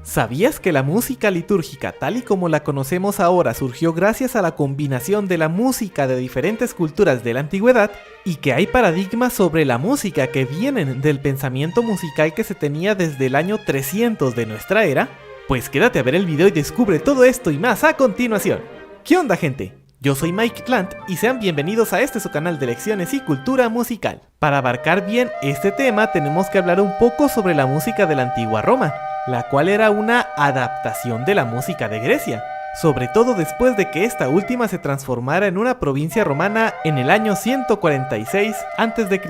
¿Sabías que la música litúrgica tal y como la conocemos ahora surgió gracias a la combinación de la música de diferentes culturas de la antigüedad y que hay paradigmas sobre la música que vienen del pensamiento musical que se tenía desde el año 300 de nuestra era? Pues quédate a ver el video y descubre todo esto y más a continuación. ¿Qué onda, gente? Yo soy Mike Plant y sean bienvenidos a su canal de lecciones y cultura musical. Para abarcar bien este tema tenemos que hablar un poco sobre la música de la antigua Roma, la cual era una adaptación de la música de Grecia, sobre todo después de que esta última se transformara en una provincia romana en el año 146 a.C.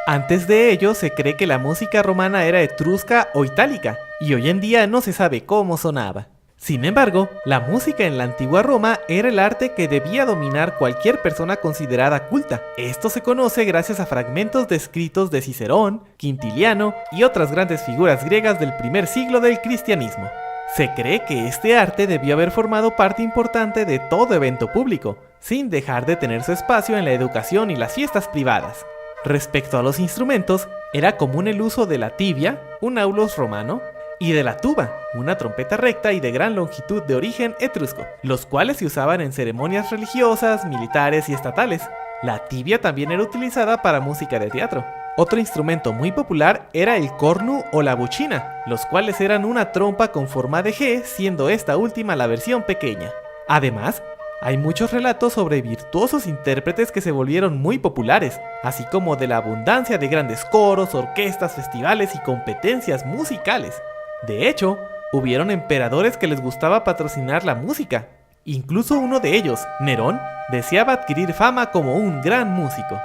Antes de ello se cree que la música romana era etrusca o itálica, y hoy en día no se sabe cómo sonaba. Sin embargo, la música en la antigua Roma era el arte que debía dominar cualquier persona considerada culta. Esto se conoce gracias a fragmentos de escritos de Cicerón, Quintiliano y otras grandes figuras griegas del primer siglo del cristianismo. Se cree que este arte debió haber formado parte importante de todo evento público, sin dejar de tener su espacio en la educación y las fiestas privadas. Respecto a los instrumentos, era común el uso de la tibia, un aulos romano, y de la tuba, una trompeta recta y de gran longitud de origen etrusco, los cuales se usaban en ceremonias religiosas, militares y estatales. La tibia también era utilizada para música de teatro. Otro instrumento muy popular era el cornu o la buchina, los cuales eran una trompa con forma de G, siendo esta última la versión pequeña. Además, hay muchos relatos sobre virtuosos intérpretes que se volvieron muy populares, así como de la abundancia de grandes coros, orquestas, festivales y competencias musicales. De hecho, hubieron emperadores que les gustaba patrocinar la música. Incluso uno de ellos, Nerón, deseaba adquirir fama como un gran músico.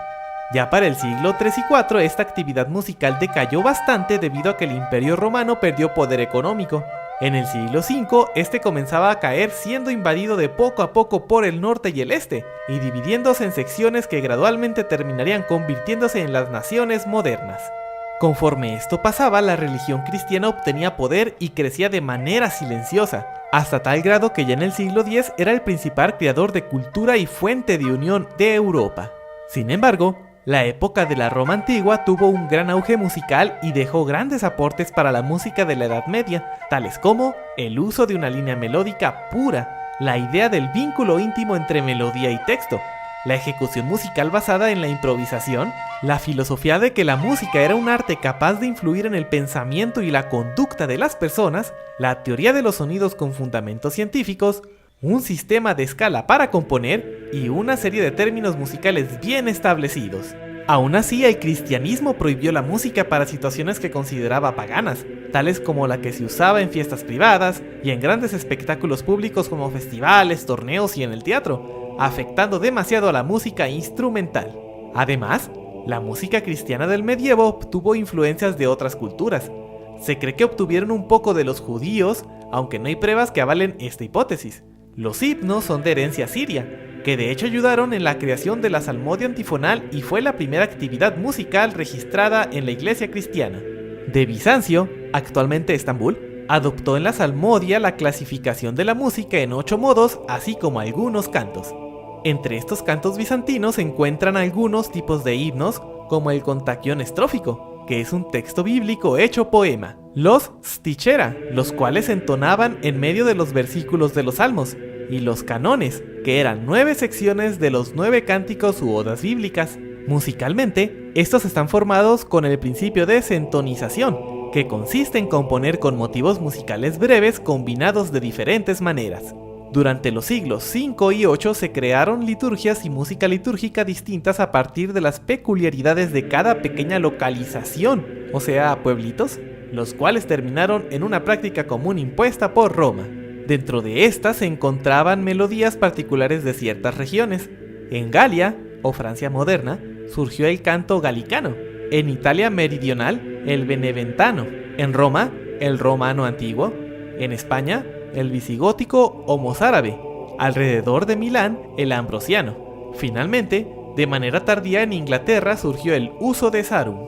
Ya para el siglo III y IV, esta actividad musical decayó bastante debido a que el Imperio Romano perdió poder económico. En el siglo V, este comenzaba a caer, siendo invadido de poco a poco por el norte y el este, y dividiéndose en secciones que gradualmente terminarían convirtiéndose en las naciones modernas. Conforme esto pasaba, la religión cristiana obtenía poder y crecía de manera silenciosa, hasta tal grado que ya en el siglo X era el principal creador de cultura y fuente de unión de Europa. Sin embargo, la época de la Roma antigua tuvo un gran auge musical y dejó grandes aportes para la música de la Edad Media, tales como el uso de una línea melódica pura, la idea del vínculo íntimo entre melodía y texto, la ejecución musical basada en la improvisación, la filosofía de que la música era un arte capaz de influir en el pensamiento y la conducta de las personas, la teoría de los sonidos con fundamentos científicos, un sistema de escala para componer y una serie de términos musicales bien establecidos. Aún así, el cristianismo prohibió la música para situaciones que consideraba paganas, tales como la que se usaba en fiestas privadas y en grandes espectáculos públicos como festivales, torneos y en el teatro, afectando demasiado a la música instrumental. Además, la música cristiana del medievo obtuvo influencias de otras culturas. Se cree que obtuvieron un poco de los judíos, aunque no hay pruebas que avalen esta hipótesis. Los himnos son de herencia siria, que de hecho ayudaron en la creación de la salmodia antifonal y fue la primera actividad musical registrada en la iglesia cristiana. De Bizancio, actualmente Estambul, adoptó en la salmodia la clasificación de la música en 8 modos, así como algunos cantos. Entre estos cantos bizantinos se encuentran algunos tipos de himnos, como el contagion estrófico, que es un texto bíblico hecho poema, los stichera, los cuales entonaban en medio de los versículos de los salmos, y los canones, que eran 9 secciones de los 9 cánticos u odas bíblicas. Musicalmente, estos están formados con el principio de sintonización, que consiste en componer con motivos musicales breves combinados de diferentes maneras. Durante los siglos V y VIII se crearon liturgias y música litúrgica distintas a partir de las peculiaridades de cada pequeña localización, o sea, pueblitos, los cuales terminaron en una práctica común impuesta por Roma. Dentro de estas se encontraban melodías particulares de ciertas regiones. En Galia, o Francia moderna, surgió el canto galicano, en Italia meridional, el beneventano, en Roma, el romano antiguo, en España, el visigótico o mozárabe, alrededor de Milán, el ambrosiano. Finalmente, de manera tardía en Inglaterra surgió el uso de sarum.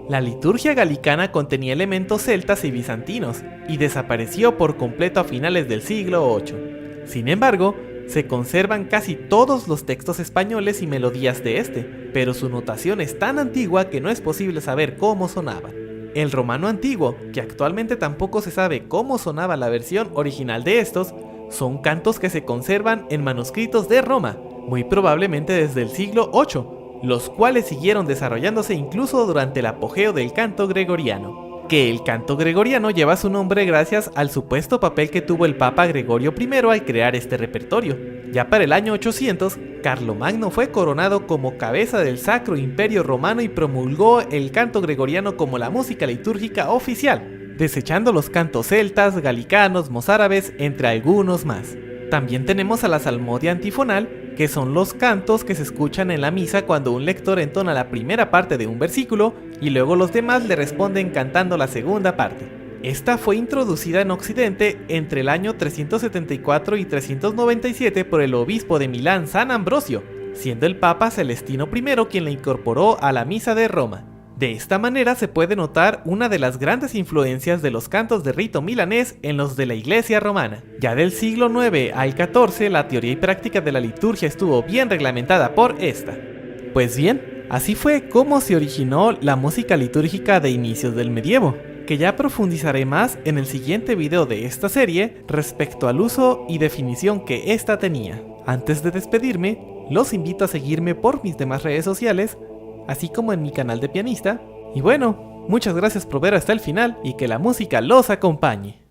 La liturgia galicana contenía elementos celtas y bizantinos, y desapareció por completo a finales del siglo VIII. Sin embargo, se conservan casi todos los textos españoles y melodías de este, pero su notación es tan antigua que no es posible saber cómo sonaban. el romano antiguo, que actualmente tampoco se sabe cómo sonaba la versión original de estos, son cantos que se conservan en manuscritos de Roma, muy probablemente desde el siglo VIII, los cuales siguieron desarrollándose incluso durante el apogeo del canto gregoriano. Que el canto gregoriano lleva su nombre gracias al supuesto papel que tuvo el Papa Gregorio I al crear este repertorio. Ya para el año 800, Carlomagno fue coronado como cabeza del Sacro Imperio Romano y promulgó el canto gregoriano como la música litúrgica oficial, desechando los cantos celtas, galicanos, mozárabes, entre algunos más. También tenemos a la salmodia antifonal, que son los cantos que se escuchan en la misa cuando un lector entona la primera parte de un versículo y luego los demás le responden cantando la segunda parte. Esta fue introducida en Occidente entre el año 374 y 397 por el obispo de Milán San Ambrosio, siendo el Papa Celestino I quien la incorporó a la misa de Roma. De esta manera se puede notar una de las grandes influencias de los cantos de rito milanés en los de la Iglesia romana. Ya del siglo IX al XIV, la teoría y práctica de la liturgia estuvo bien reglamentada por esta. Pues bien, así fue como se originó la música litúrgica de inicios del medievo, que ya profundizaré más en el siguiente video de esta serie respecto al uso y definición que esta tenía. Antes de despedirme, los invito a seguirme por mis demás redes sociales, así como en mi canal de pianista. Y bueno, muchas gracias por ver hasta el final y que la música los acompañe.